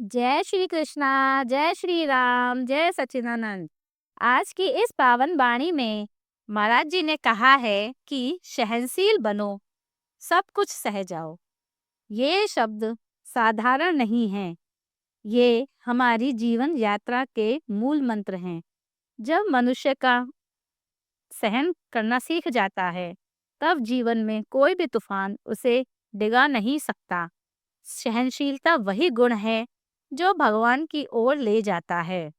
जय श्री कृष्णा, जय श्री राम, जय सच्चिदानंद। आज की इस पावन वाणी में महाराज जी ने कहा है कि सहनशील बनो, सब कुछ सह जाओ। ये शब्द साधारण नहीं हैं, ये हमारी जीवन यात्रा के मूल मंत्र हैं। जब मनुष्य का सहन करना सीख जाता है, तब जीवन में कोई भी तूफान उसे डिगा नहीं सकता। सहनशीलता वही गुण है जो भगवान की ओर ले जाता है।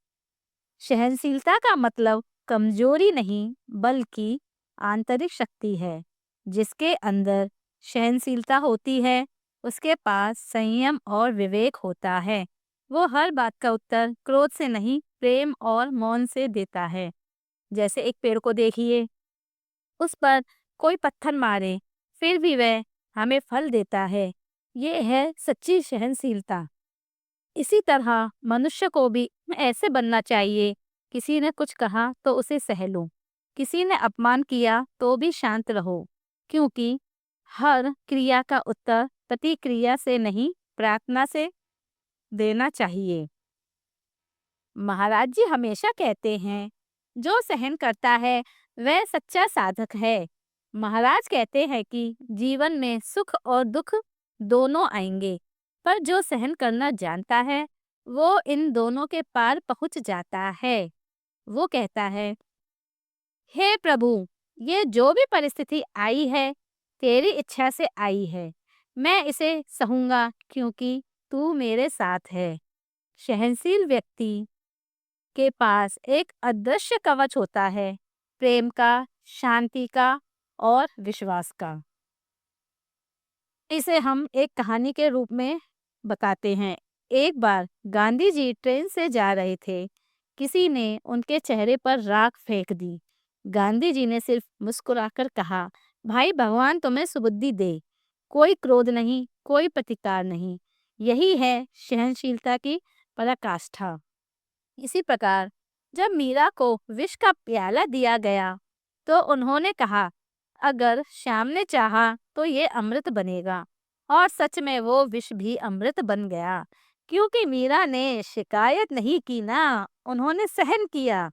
सहनशीलता का मतलब कमजोरी नहीं, बल्कि आंतरिक शक्ति है। जिसके अंदर सहनशीलता होती है, उसके पास संयम और विवेक होता है। वो हर बात का उत्तर क्रोध से नहीं, प्रेम और मौन से देता है। जैसे एक पेड़ को देखिए, उस पर कोई पत्थर मारे, फिर भी वह हमें फल देता है। ये है सच्ची सहनशीलता। इसी तरह मनुष्य को भी ऐसे बनना चाहिए। किसी ने कुछ कहा तो उसे सह लो, किसी ने अपमान किया तो भी शांत रहो, क्योंकि हर क्रिया का उत्तर प्रतिक्रिया से नहीं, प्रार्थना से देना चाहिए। महाराज जी हमेशा कहते हैं, जो सहन करता है वह सच्चा साधक है। महाराज कहते हैं कि जीवन में सुख और दुख दोनों आएंगे, पर जो सहन करना जानता है वो इन दोनों के पार पहुंच जाता है। वो कहता है, हे प्रभु, ये जो भी परिस्थिति आई है तेरी इच्छा से आई है। मैं इसे सहूंगा क्योंकि तू मेरे साथ है। सहनशील व्यक्ति के पास एक अदृश्य कवच होता है, प्रेम का, शांति का और विश्वास का। इसे हम एक कहानी के रूप में बताते हैं। एक बार गांधी जी ट्रेन से जा रहे थे। किसी ने उनके चेहरे पर राख फेंक दी। गांधी जी ने सिर्फ मुस्कुराकर कहा, भाई भगवान तुम्हें सुबुद्धि दे। कोई क्रोध नहीं, कोई प्रतिकार नहीं। यही है सहनशीलता की पराकाष्ठा। इसी प्रकार जब मीरा को विष का प्याला दिया गया तो उन्होंने कहा, अगर श्याम ने चाहा तो ये अमृत बनेगा। और सच में वो विष भी अमृत बन गया, क्योंकि मीरा ने शिकायत नहीं की ना, उन्होंने सहन किया।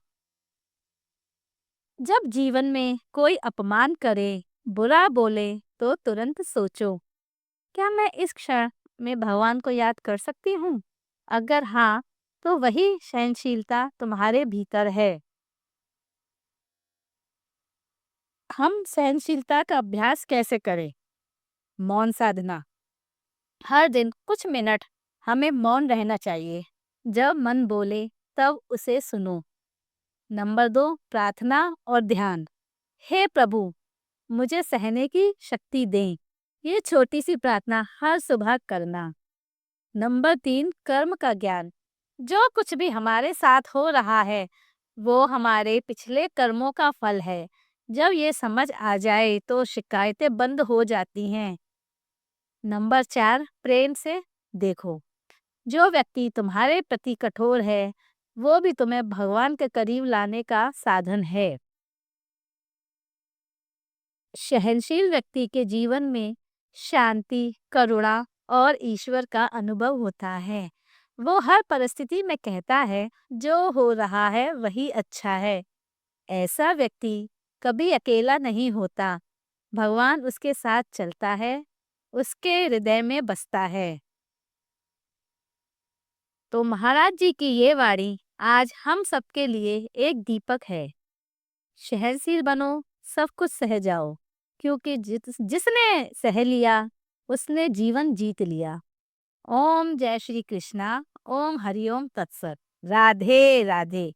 जब जीवन में कोई अपमान करे, बुरा बोले, तो तुरंत सोचो, क्या मैं इस क्षण में भगवान को याद कर सकती हूँ? अगर हाँ, तो वही सहनशीलता तुम्हारे भीतर है। हम सहनशीलता का अभ्यास कैसे करें? मौन साधना। हर दिन कुछ मिनट हमें मौन रहना चाहिए। जब मन बोले तब उसे सुनो। नंबर 2, प्रार्थना और ध्यान। हे प्रभु, मुझे सहने की शक्ति दें। ये छोटी सी प्रार्थना हर सुबह करना। नंबर 3, कर्म का ज्ञान। जो कुछ भी हमारे साथ हो रहा है वो हमारे पिछले कर्मों का फल है। जब ये समझ आ जाए तो शिकायतें बंद हो जाती हैं। नंबर 4, प्रेम से देखो। जो व्यक्ति तुम्हारे प्रति कठोर है वो भी तुम्हें भगवान के करीब लाने का साधन है। सहनशील व्यक्ति के जीवन में शांति, करुणा और ईश्वर का अनुभव होता है। वो हर परिस्थिति में कहता है, जो हो रहा है वही अच्छा है। ऐसा व्यक्ति कभी अकेला नहीं होता। भगवान उसके साथ चलता है, उसके हृदय में बसता है। तो महाराज जी की ये वाणी आज हम सबके लिए एक दीपक है। सहनशील बनो, सब कुछ सह जाओ, क्योंकि जिसने सह लिया उसने जीवन जीत लिया। ओम जय श्री कृष्णा। ओम हरिओम तत्सत। राधे राधे।